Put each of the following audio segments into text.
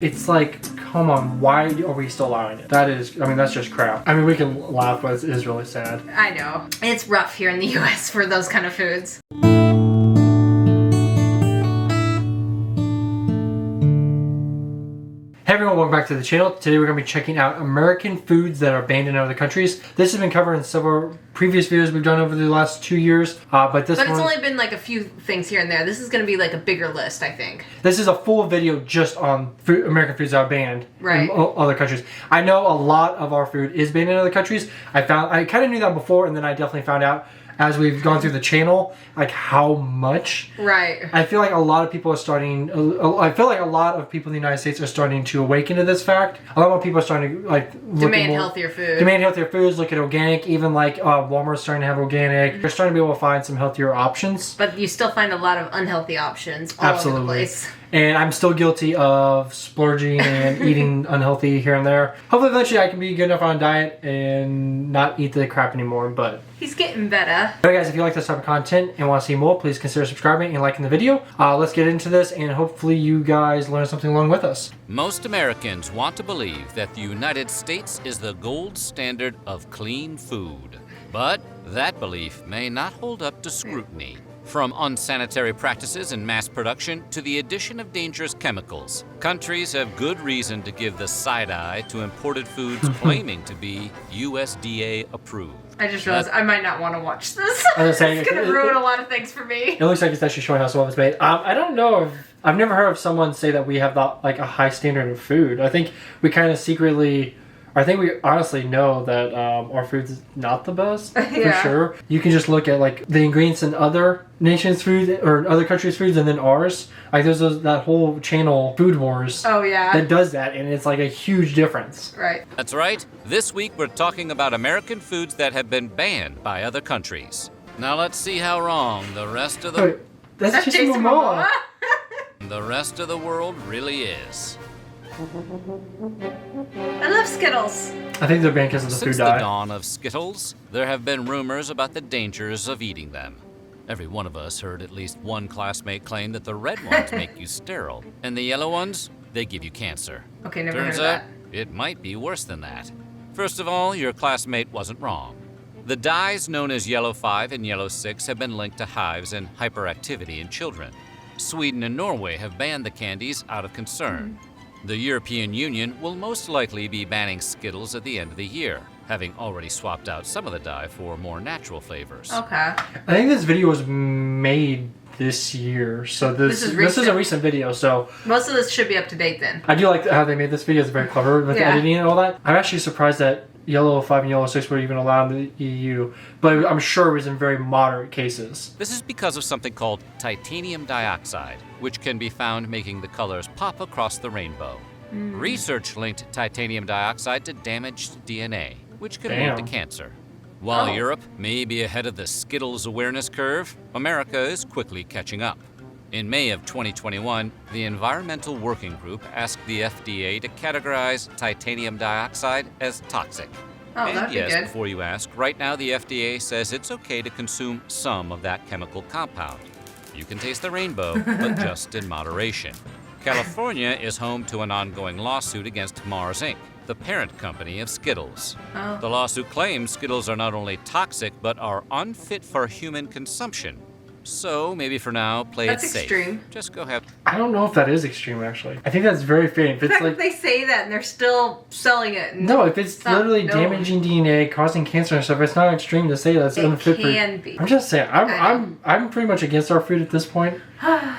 It's like, come on, why are we still allowing it? That is, I mean, that's just crap. I mean, we can laugh, but it is really sad. I know. It's rough here in the US for those kind of foods. Hey everyone, welcome back to the channel. Today we're going to be checking out American foods that are banned in other countries. This has been covered in several previous videos we've done over the last 2 years, but it's only been like a few things here and there. This is going to be like a bigger list, I think. This is a full video just on American foods that are banned in other countries. I know a lot of our food is banned in other countries. I kind of knew that before, and then I definitely found out as we've gone through the channel, like how much. Right. I feel like a lot of people are starting. I feel like a lot of people in the United States are starting to awaken to this fact. A lot more people are starting to like demand healthier food. Demand healthier foods. Look at organic. Even like Walmart's starting to have organic. They're starting to be able to find some healthier options. But you still find a lot of unhealthy options all over the place. And I'm still guilty of splurging and eating unhealthy here and there. Hopefully eventually I can be good enough on a diet and not eat the crap anymore, but... He's getting better. Alright guys, if you like this type of content and want to see more, please consider subscribing and liking the video. Let's get into this and hopefully you guys learn something along with us. Most Americans want to believe that the United States is the gold standard of clean food. But that belief may not hold up to scrutiny. From unsanitary practices in mass production to the addition of dangerous chemicals, countries have good reason to give the side eye to imported foods claiming to be USDA approved. I just realized I might not want to watch this. It's going to ruin a lot of things for me. It looks like it's actually showing how well it's made. I don't know if... I've never heard of someone say that we have like a high standard of food. I think we kind of secretly... I think we honestly know that our food is not the best, for sure. You can just look at like the ingredients in other nations' food or other countries' foods and then ours. Like there's that whole channel, Food Wars, that does that, and it's like a huge difference. Right. That's right. This week we're talking about American foods that have been banned by other countries. Now let's see how wrong the rest of the... Wait, that's Jason Momoa. The rest of the world really is. I love Skittles. I think they're banned because of the Since food dye. the dawn of Skittles, there have been rumors about the dangers of eating them. Every one of us heard at least one classmate claim that the red ones make you sterile, and the yellow ones, they give you cancer. Okay, never heard of Turns out, it might be worse than that. First of all, your classmate wasn't wrong. The dyes known as Yellow 5 and Yellow 6 have been linked to hives and hyperactivity in children. Sweden and Norway have banned the candies out of concern. The European Union will most likely be banning Skittles at the end of the year, having already swapped out some of the dye for more natural flavors. Okay. I think this video was made this year, so this is a recent video, so... Most of this should be up to date then. I do like how they made this video. It's very clever with the editing and all that. I'm actually surprised that Yellow 5 and Yellow 6 were even allowed in the EU, but I'm sure it was in very moderate cases. This is because of something called titanium dioxide, which can be found making the colors pop across the rainbow. Research linked titanium dioxide to damaged DNA, which can lead to cancer. While Europe may be ahead of the Skittles awareness curve, America is quickly catching up. In May of 2021, the Environmental Working Group asked the FDA to categorize titanium dioxide as toxic. And yes, before you ask, right now the FDA says it's okay to consume some of that chemical compound. You can taste the rainbow, but just in moderation. California is home to an ongoing lawsuit against Mars Inc., the parent company of Skittles. The lawsuit claims Skittles are not only toxic, but are unfit for human consumption. So maybe for now, play it safe. That's extreme. Just go have... I don't know if that is extreme, actually. I think that's very faint. The fact that they say that and they're still selling it. No, if it's literally damaging DNA, causing cancer and stuff, it's not extreme to say that's unfit for... It can be. I'm just saying, I'm pretty much against our food at this point.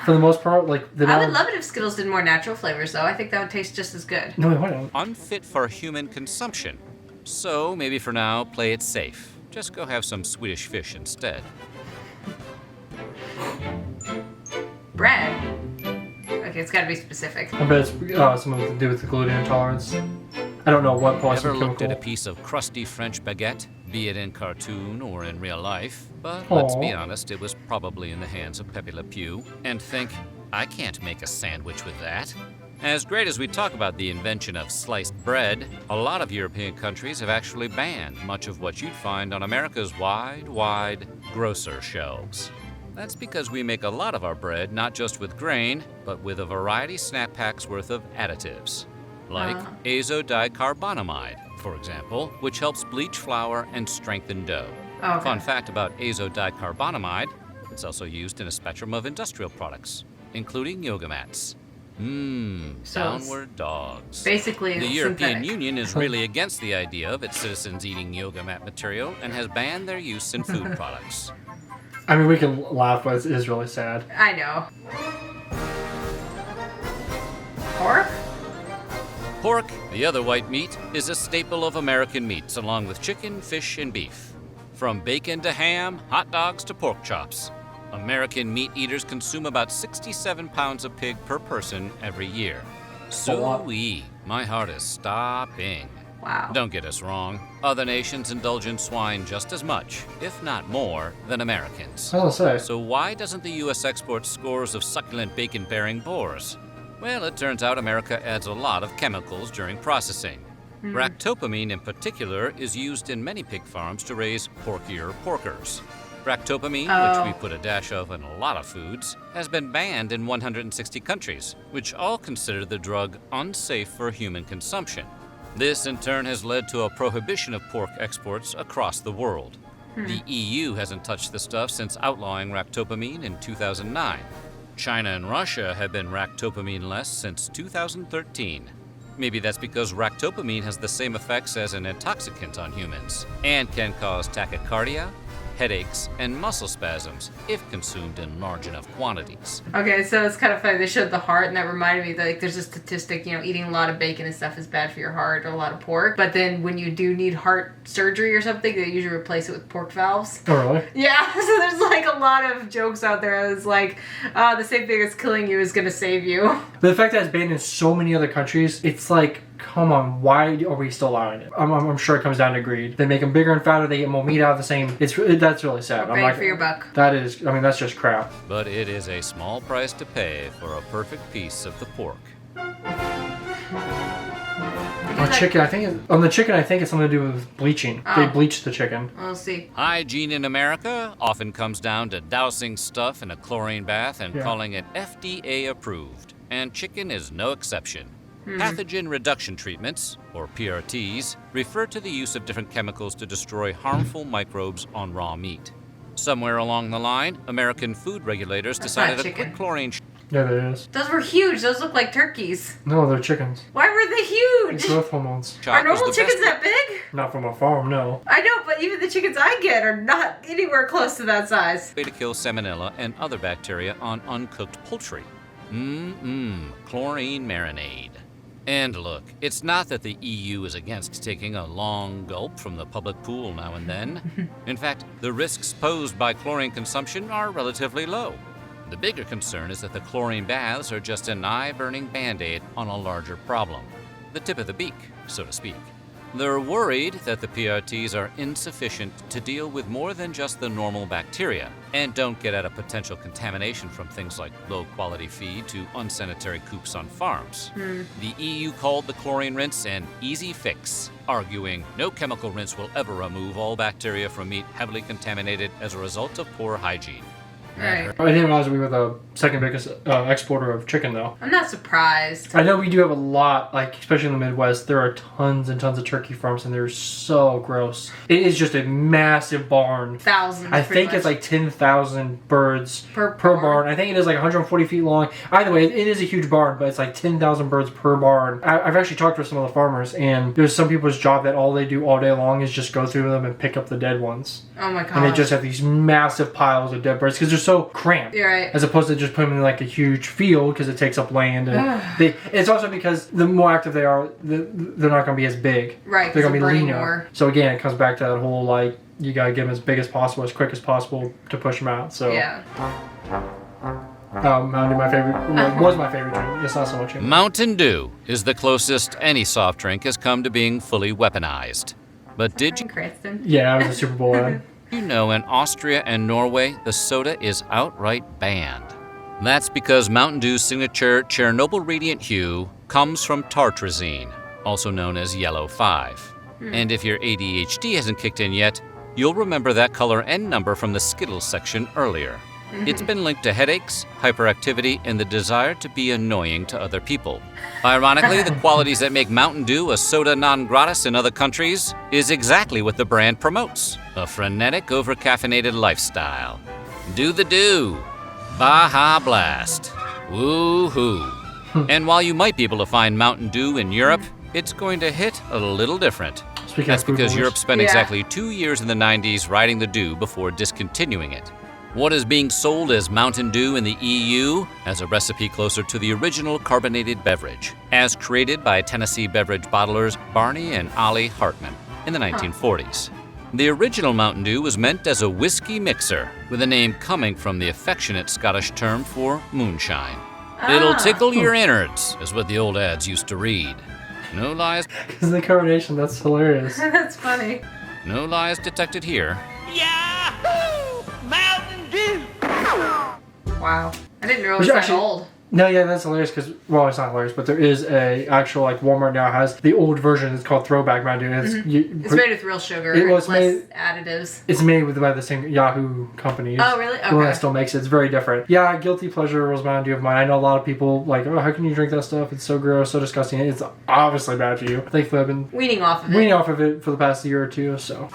For the most part, like... I would love it if Skittles did more natural flavors, though. I think that would taste just as good. No, it wouldn't. Unfit for human consumption. So maybe for now, play it safe. Just go have some Swedish fish instead. Bread? Okay, it's gotta be specific. I bet it's something to do with the gluten intolerance. I don't know what possible Ever looked chemical. at a piece of crusty French baguette, be it in cartoon or in real life? But let's be honest, it was probably in the hands of Pepe Le Pew, and think, I can't make a sandwich with that. As great as we talk about the invention of sliced bread, a lot of European countries have actually banned much of what you'd find on America's wide grocer shelves. That's because we make a lot of our bread not just with grain, but with a variety snack packs worth of additives. Like azodicarbonamide, for example, which helps bleach flour and strengthen dough. Oh, okay. Fun fact about azodicarbonamide, it's also used in a spectrum of industrial products, including yoga mats. So Downward dogs. basically, The it's European synthetic. Union is really against the idea of its citizens eating yoga mat material and has banned their use in food products. I mean, we can laugh, but it is really sad. I know. Pork? Pork, the other white meat, is a staple of American meats along with chicken, fish, and beef. From bacon to ham, hot dogs to pork chops. American meat eaters consume about 67 pounds of pig per person every year. So-wee, my heart is stopping. Wow. Don't get us wrong. Other nations indulge in swine just as much, if not more, than Americans. I was gonna say. So why doesn't the U.S. export scores of succulent bacon-bearing boars? Well, it turns out America adds a lot of chemicals during processing. Ractopamine in particular is used in many pig farms to raise porkier porkers. Ractopamine, which we put a dash of in a lot of foods, has been banned in 160 countries, which all consider the drug unsafe for human consumption. This in turn has led to a prohibition of pork exports across the world. The EU hasn't touched the stuff since outlawing ractopamine in 2009. China and Russia have been ractopamine-less since 2013. Maybe that's because ractopamine has the same effects as an intoxicant on humans and can cause tachycardia, headaches, and muscle spasms if consumed in large enough quantities. Okay, so it's kind of funny. They showed the heart, and that reminded me that like, there's a statistic, eating a lot of bacon and stuff is bad for your heart, or a lot of pork. But then when you do need heart surgery or something, they usually replace it with pork valves. Oh, really? Yeah, so there's like a lot of jokes out there. It's like, the same thing that's killing you is going to save you. But the fact that it's banned in so many other countries, it's like, come on, why are we still allowing it? I'm sure it comes down to greed. They make them bigger and fatter, they get more meat out of the same. That's really sad. Bang for your buck. That is, I mean, that's just crap. But it is a small price to pay for a perfect piece of the pork. Chicken, I think on the chicken, I think it's something to do with bleaching. They bleach the chicken. We'll see. Hygiene in America often comes down to dousing stuff in a chlorine bath and calling it FDA approved. And chicken is no exception. Pathogen reduction treatments, or PRTs, refer to the use of different chemicals to destroy harmful microbes on raw meat. Somewhere along the line, American food regulators decided to quit chlorine. Yeah, there is. Those were huge. Those look like turkeys. No, they're chickens. Why were they It's huge? growth hormones. Are normal chickens that big? Not from a farm, no. I know, but even the chickens I get are not anywhere close to that size. Way to kill salmonella and other bacteria on uncooked poultry. Chlorine marinade. And look, it's not that the EU is against taking a long gulp from the public pool now and then. In fact, the risks posed by chlorine consumption are relatively low. The bigger concern is that the chlorine baths are just an eye-burning band-aid on a larger problem. The tip of the beak, so to speak. They're worried that the PRTs are insufficient to deal with more than just the normal bacteria and don't get at a potential contamination from things like low-quality feed to unsanitary coops on farms. The EU called the chlorine rinse an easy fix, arguing no chemical rinse will ever remove all bacteria from meat heavily contaminated as a result of poor hygiene. Right. I didn't realize we were the second biggest exporter of chicken, though. I'm not surprised. I know we do have a lot, like, especially in the Midwest, there are tons and tons of turkey farms, and they're so gross. It is just a massive barn. Thousands. I think it's like 10,000 birds Per barn. I think it is like 140 feet long. Either way, it is a huge barn, but it's like 10,000 birds per barn. I've actually talked with some of the farmers, and there's some people's job that all they do all day long is just go through them and pick up the dead ones. Oh my god. And they just have these massive piles of dead birds because they're so cramped. You're right. As opposed to just putting them in like a huge field because it takes up land. And it's also because the more active they are, they're not going to be as big. Right. They're going to be burning leaner. more. So again, it comes back to that whole like, you got to get them as big as possible, as quick as possible to push them out. So Yeah. Mountain Dew, my favorite, was my favorite drink. It's not so much. Mountain Dew is the closest any soft drink has come to being fully weaponized. But did you Cranston. Yeah, I was a Super Bowl ad. know in Austria and Norway, the soda is outright banned? That's because Mountain Dew's signature Chernobyl Radiant hue comes from tartrazine, also known as yellow 5. And if your ADHD hasn't kicked in yet, you'll remember that color and number from the Skittles section earlier. It's been linked to headaches, hyperactivity, and the desire to be annoying to other people. Ironically, the qualities that make Mountain Dew a soda non gratis in other countries is exactly what the brand promotes: a frenetic, over-caffeinated lifestyle. Do the do. Baja Blast. Woo-hoo. And while you might be able to find Mountain Dew in Europe, it's going to hit a little different. That's because Europe spent exactly 2 years in the 90s riding the dew before discontinuing it. What is being sold as Mountain Dew in the EU has a recipe closer to the original carbonated beverage, as created by Tennessee beverage bottlers Barney and Ollie Hartman in the 1940s. The original Mountain Dew was meant as a whiskey mixer, with a name coming from the affectionate Scottish term for moonshine. It'll tickle your innards, is what the old ads used to read. No lies. Because the carbonation, that's hilarious. That's funny. No lies detected here. Yahoo! Mountain Dew! Wow. I didn't know it was that old. No, yeah, that's hilarious because, well, it's not hilarious, but there is a actual, like, Walmart now has the old version. It's called Throwback Mountain Dew. It's made with real sugar. Less additives. It's made by the same Yahoo company. Oh, really? Okay. The one that still makes it. It's very different. Yeah, guilty pleasure was Mountain Dew of mine. I know a lot of people like, oh, how can you drink that stuff? It's so gross, so disgusting. It's obviously bad for you. Thankfully, I've been weaning off of it for the past year or two, so.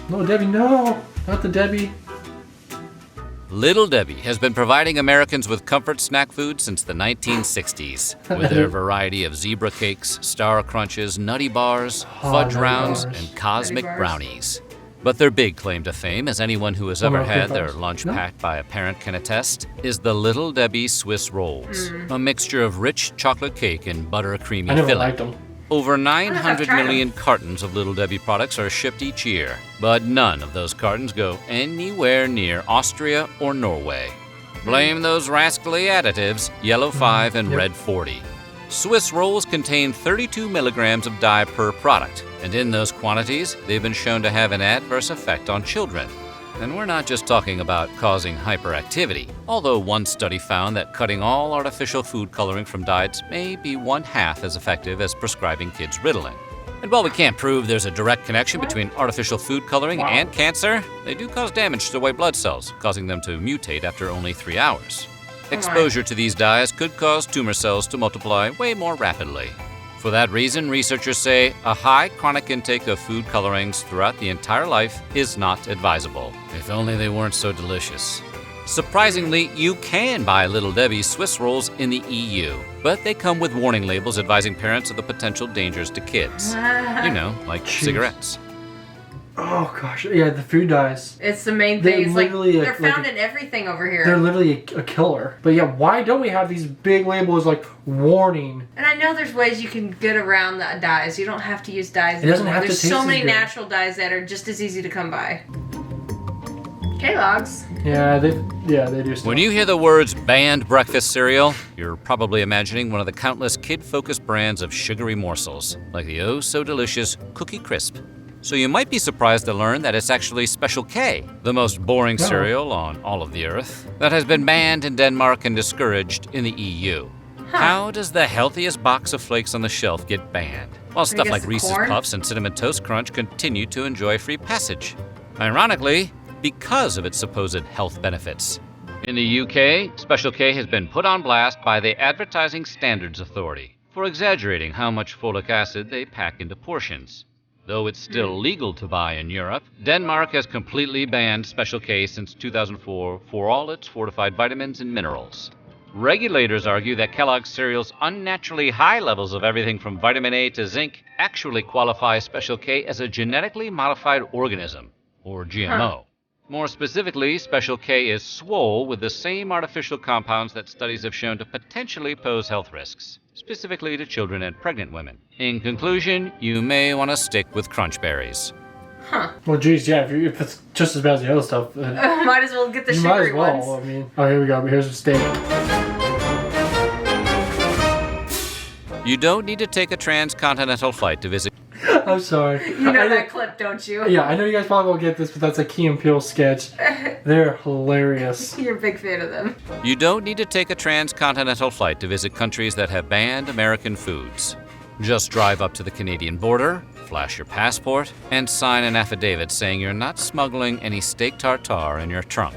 No, Debbie, no! Not the Debbie. Little Debbie has been providing Americans with comfort snack food since the 1960s, with their variety of zebra cakes, star crunches, nutty bars, fudge rounds, and cosmic brownies. But their big claim to fame, as anyone who has ever had their lunch packed by a parent can attest, is the Little Debbie Swiss Rolls, a mixture of rich chocolate cake and butter-creamy filling. I never liked them. Over 900 million cartons of Little Debbie products are shipped each year, but none of those cartons go anywhere near Austria or Norway. Blame those rascally additives, yellow 5 and red 40. Swiss rolls contain 32 milligrams of dye per product, and in those quantities, they've been shown to have an adverse effect on children. And we're not just talking about causing hyperactivity, although one study found that cutting all artificial food coloring from diets may be 1/2 as effective as prescribing kids Ritalin. And while we can't prove there's a direct connection between artificial food coloring and cancer, they do cause damage to white blood cells, causing them to mutate after only 3 hours. Exposure to these dyes could cause tumor cells to multiply way more rapidly. For that reason, researchers say a high chronic intake of food colorings throughout the entire life is not advisable. If only they weren't so delicious. Surprisingly, you can buy Little Debbie's Swiss rolls in the EU, but they come with warning labels advising parents of the potential dangers to kids. You know, like cigarettes. Oh gosh, yeah, the food dyes. It's the main thing. It's like they're found in everything over here. They're literally a killer. But yeah, why don't we have these big labels like warning? And I know there's ways you can get around the dyes. You don't have to use dyes anymore. It doesn't have There's to taste so many as good. natural dyes that are just as easy to come by. Kellogg's. Yeah, they do stuff. When you hear the words banned breakfast cereal, you're probably imagining one of the countless kid-focused brands of sugary morsels, like the oh-so-delicious Cookie Crisp. So you might be surprised to learn that it's actually Special K, the most boring cereal on all of the earth, that has been banned in Denmark and discouraged in the EU. How does the healthiest box of flakes on the shelf get banned, while stuff like Reese's Puffs and Cinnamon Toast Crunch continue to enjoy free passage? Ironically, because of its supposed health benefits. In the UK, Special K has been put on blast by the Advertising Standards Authority for exaggerating how much folic acid they pack into portions. Though it's still legal to buy in Europe, Denmark has completely banned Special K since 2004 for all its fortified vitamins and minerals. Regulators argue that Kellogg's cereal's unnaturally high levels of everything from vitamin A to zinc actually qualify Special K as a genetically modified organism, or GMO. More specifically, Special K is swole with the same artificial compounds that studies have shown to potentially pose health risks, specifically to children and pregnant women. In conclusion, you may want to stick with crunch berries. Well, geez, yeah, if it's just as bad as the other stuff, might as well get the you sugary might as well. ones. I mean, oh, here we go. Here's a steak. You don't need to take a transcontinental flight to visit. I'm sorry. You know that clip, don't you? Yeah, I know you guys probably won't get this, but that's a Key and Peele sketch. They're hilarious. You're a big fan of them. You don't need to take a transcontinental flight to visit countries that have banned American foods. Just drive up to the Canadian border, flash your passport, and sign an affidavit saying you're not smuggling any steak tartare in your trunk.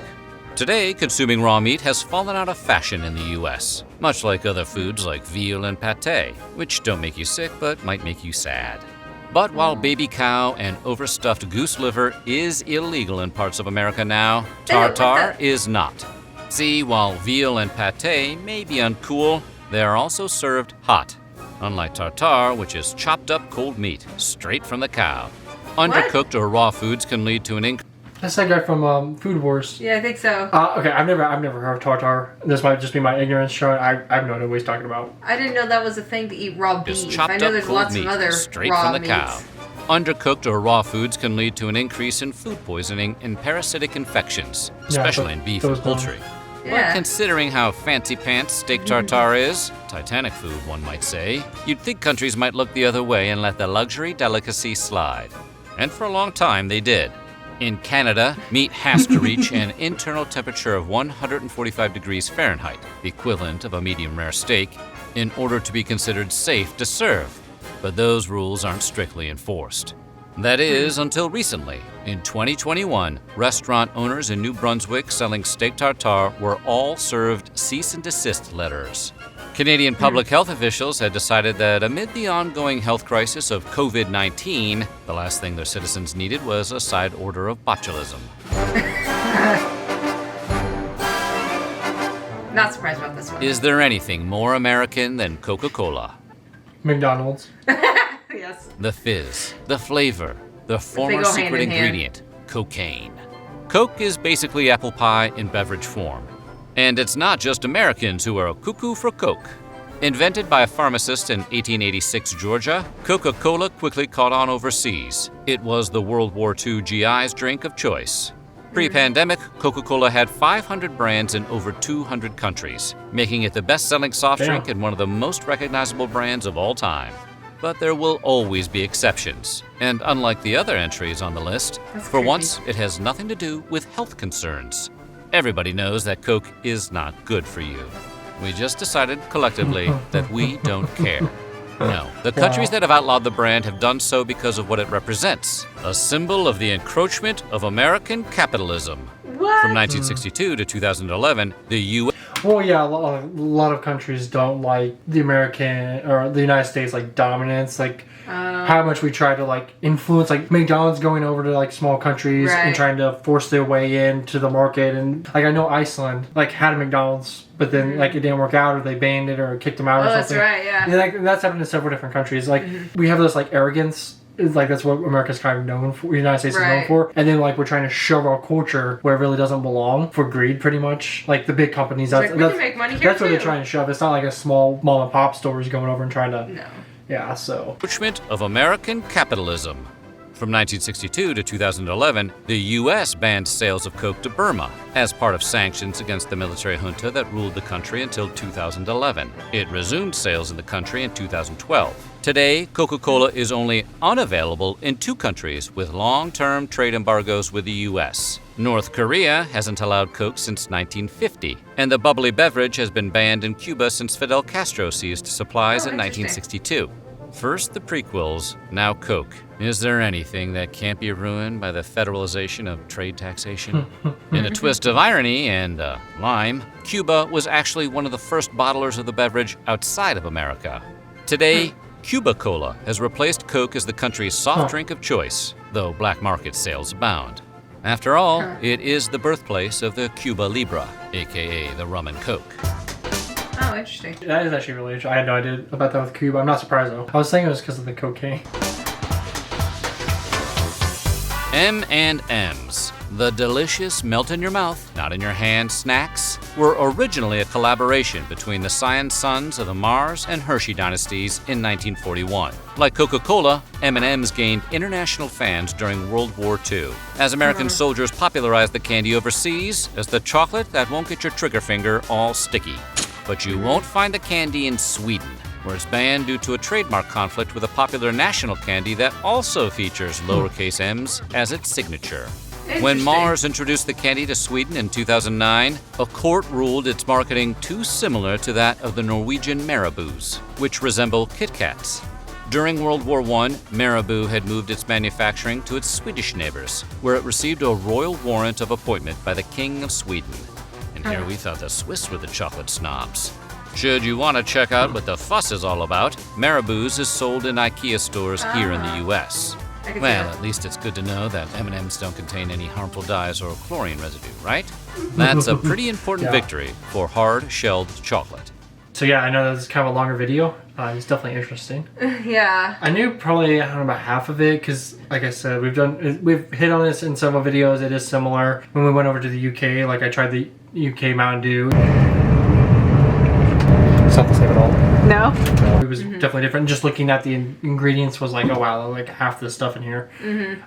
Today, consuming raw meat has fallen out of fashion in the US, much like other foods like veal and pate, which don't make you sick but might make you sad. But while baby cow and overstuffed goose liver is illegal in parts of America now, tartare is not. See, while veal and pate may be uncool, they are also served hot, unlike tartare, which is chopped up cold meat, straight from the cow. Undercooked or raw foods can lead to an increase. That's that guy from Food Wars. Yeah, I think so. Okay, I've never heard of tartare. This might just be my ignorance showing. I have no idea what he's talking about. I didn't know that was a thing to eat raw beef. Chopped I know up there's cold lots meat, of other straight raw from the meats. cow. Undercooked or raw foods can lead to an increase in food poisoning and parasitic infections, especially in beef and poultry. Yeah. But considering how fancy pants steak tartare is, Titanic food one might say, you'd think countries might look the other way and let the luxury delicacy slide. And for a long time they did. In Canada, meat has to reach an internal temperature of 145 degrees Fahrenheit, the equivalent of a medium rare steak, in order to be considered safe to serve. But those rules aren't strictly enforced. That is, until recently. In 2021, restaurant owners in New Brunswick selling steak tartare were all served cease and desist letters. Canadian public health officials had decided that amid the ongoing health crisis of COVID-19, the last thing their citizens needed was a side order of botulism. Not surprised about this one. Is there anything more American than Coca-Cola? McDonald's. Yes. The fizz, the flavor, the former go secret hand in hand. ingredient, cocaine. Coke is basically apple pie in beverage form. And it's not just Americans who are cuckoo for Coke. Invented by a pharmacist in 1886 Georgia, Coca-Cola quickly caught on overseas. It was the World War II GI's drink of choice. Pre-pandemic, Coca-Cola had 500 brands in over 200 countries, making it the best-selling soft drink and one of the most recognizable brands of all time. But there will always be exceptions. And unlike the other entries on the list, for once, it has nothing to do with health concerns. Everybody knows that Coke is not good for you. We just decided collectively that we don't care. No, the countries that have outlawed the brand have done so because of what it represents, a symbol of the encroachment of American capitalism. What? From 1962 to 2011, the U.S. Well, yeah, a lot of countries don't like the American or the United States like dominance, like how much we try to like influence, like McDonald's going over to like small countries and trying to force their way into the market. And like I know Iceland like had a McDonald's, but then like it didn't work out, or they banned it or kicked them out or something. That's right, yeah. Like, that's happened in several different countries. Like we have this like arrogance. Like that's what America's kind of known for, the United States is known for. And then like we're trying to shove our culture where it really doesn't belong for greed, pretty much. Like the big companies, that's we can make money here that's what they're trying to shove. It's not like a small mom and pop stores going over and trying to. No. Yeah, so. Encroachment of American capitalism. From 1962 to 2011, the U.S. banned sales of Coke to Burma as part of sanctions against the military junta that ruled the country until 2011. It resumed sales in the country in 2012. Today, Coca-Cola is only unavailable in 2 countries with long-term trade embargoes with the U.S. North Korea hasn't allowed Coke since 1950, and the bubbly beverage has been banned in Cuba since Fidel Castro seized supplies in 1962. First the prequels, now Coke. Is there anything that can't be ruined by the federalization of trade taxation? In a twist of irony and lime, Cuba was actually one of the first bottlers of the beverage outside of America. Today, Cuba Cola has replaced Coke as the country's soft drink of choice, though black market sales abound. After all, it is the birthplace of the Cuba Libre, aka the rum and Coke. Oh, interesting. That is actually really interesting. I had no idea about that with Cuba. I'm not surprised though. I was thinking it was because of the cocaine. M&ms, the delicious melt-in-your-mouth, not-in-your-hand snacks, were originally a collaboration between the Scion sons of the Mars and Hershey dynasties in 1941. Like Coca-Cola, M&ms gained international fans during World War II, as American soldiers popularized the candy overseas as the chocolate that won't get your trigger finger all sticky. But you won't find the candy in Sweden, where it's banned due to a trademark conflict with a popular national candy that also features lowercase m's as its signature. When Mars introduced the candy to Sweden in 2009, a court ruled its marketing too similar to that of the Norwegian Marabous, which resemble Kit Kats. During World War I, Marabou had moved its manufacturing to its Swedish neighbors, where it received a royal warrant of appointment by the King of Sweden. And here we thought the Swiss were the chocolate snobs. Should you want to check out what the fuss is all about, Marabou's is sold in IKEA stores here in the US. I can see Well, that. at least it's good to know that M&Ms don't contain any harmful dyes or chlorine residue, right? That's a pretty important Yeah. victory for hard-shelled chocolate. So yeah, I know this is kind of a longer video. It's definitely interesting. Yeah. I knew probably, I don't know, about half of it because, like I said, we've hit on this in several videos. It is similar. When we went over to the UK, like I tried the UK Mountain Dew. It's not the same at all. No? It was definitely different. Just looking at the ingredients was like, oh wow, like half this stuff in here.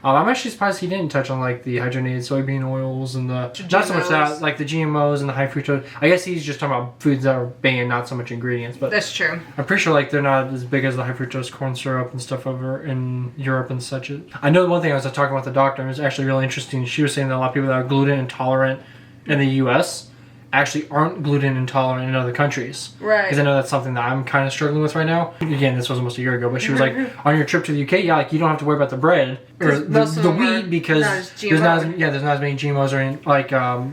I'm actually surprised he didn't touch on like the hydrogenated soybean oils and the not so much that, like the GMOs and the high fructose. I guess he's just talking about foods that are banned, not so much ingredients. But That's true. I'm pretty sure like they're not as big as the high fructose corn syrup and stuff over in Europe and such. I know one thing I was talking about the doctor, and it was actually really interesting. She was saying that a lot of people that are gluten intolerant in the U.S. actually aren't gluten intolerant in other countries. Right. Because I know that's something that I'm kind of struggling with right now. Again, this was almost a year ago, but she was like, on your trip to the UK, yeah, like you don't have to worry about the bread or 'Cause most of the them are wheat because not as there's not as, GMO. there's not as many GMOs or any, like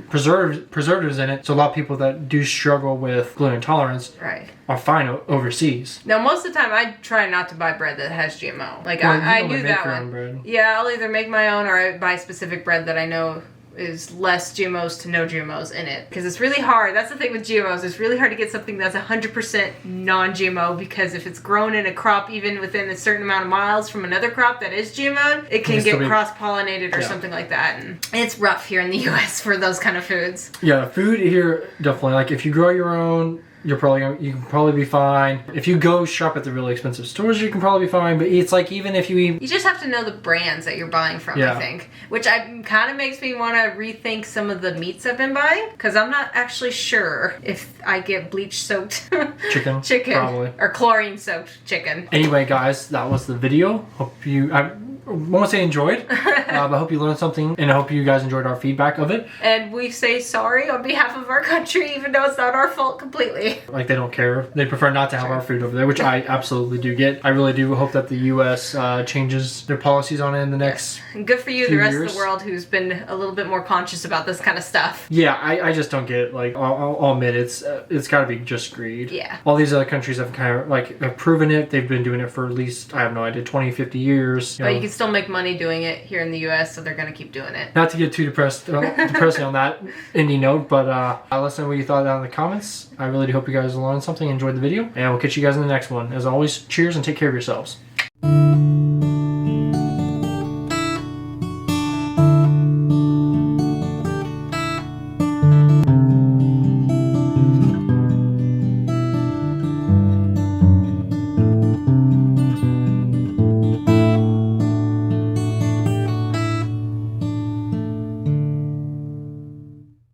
preservatives in it. So a lot of people that do struggle with gluten intolerance Right. are fine overseas. Now, most of the time, I try not to buy bread that has GMO. Like, Well, you I normally knew make that your one. own bread. Yeah, I'll either make my own or I buy specific bread that I know is less GMOs to no GMOs in it. Because it's really hard. That's the thing with GMOs. It's really hard to get something that's 100% non-GMO because if it's grown in a crop even within a certain amount of miles from another crop that is GMO, it can It's get still be- cross-pollinated or Yeah. something like that. And it's rough here in the US for those kind of foods. Yeah, food here definitely. Like if you grow your own, you can probably be fine. If you go shop at the really expensive stores, you can probably be fine. But it's like even if you eat, You just have to know the brands that you're buying from, Yeah. I think. Which kind of makes me want to rethink some of the meats I've been buying. Because I'm not actually sure if I get bleach-soaked chicken, chicken. probably. Or chlorine-soaked chicken. Anyway, guys, that was the video. Hope you, I won't say enjoyed, but I hope you learned something, and I hope you guys enjoyed our feedback of it. And we say sorry on behalf of our country, even though it's not our fault completely. Like they don't care. They prefer not to have our food over there, which I absolutely do get. I really do hope that the U.S. Changes their policies on it in the next. And good for you, the Few rest years. of the world, who's been a little bit more conscious about this kind of stuff. Yeah, I just don't get it. Like I'll admit it's got to be just greed. Yeah. All these other countries have kind of like have proven it. They've been doing it for at least I have no idea 20, 50 years. But you can still make money doing it here in the U.S., so they're going to keep doing it. Not to get too depressing on that indie note, but let us know what you thought down in the comments. I really do hope you guys learned something, enjoyed the video, and we'll catch you guys in the next one. As always, cheers and take care of yourselves.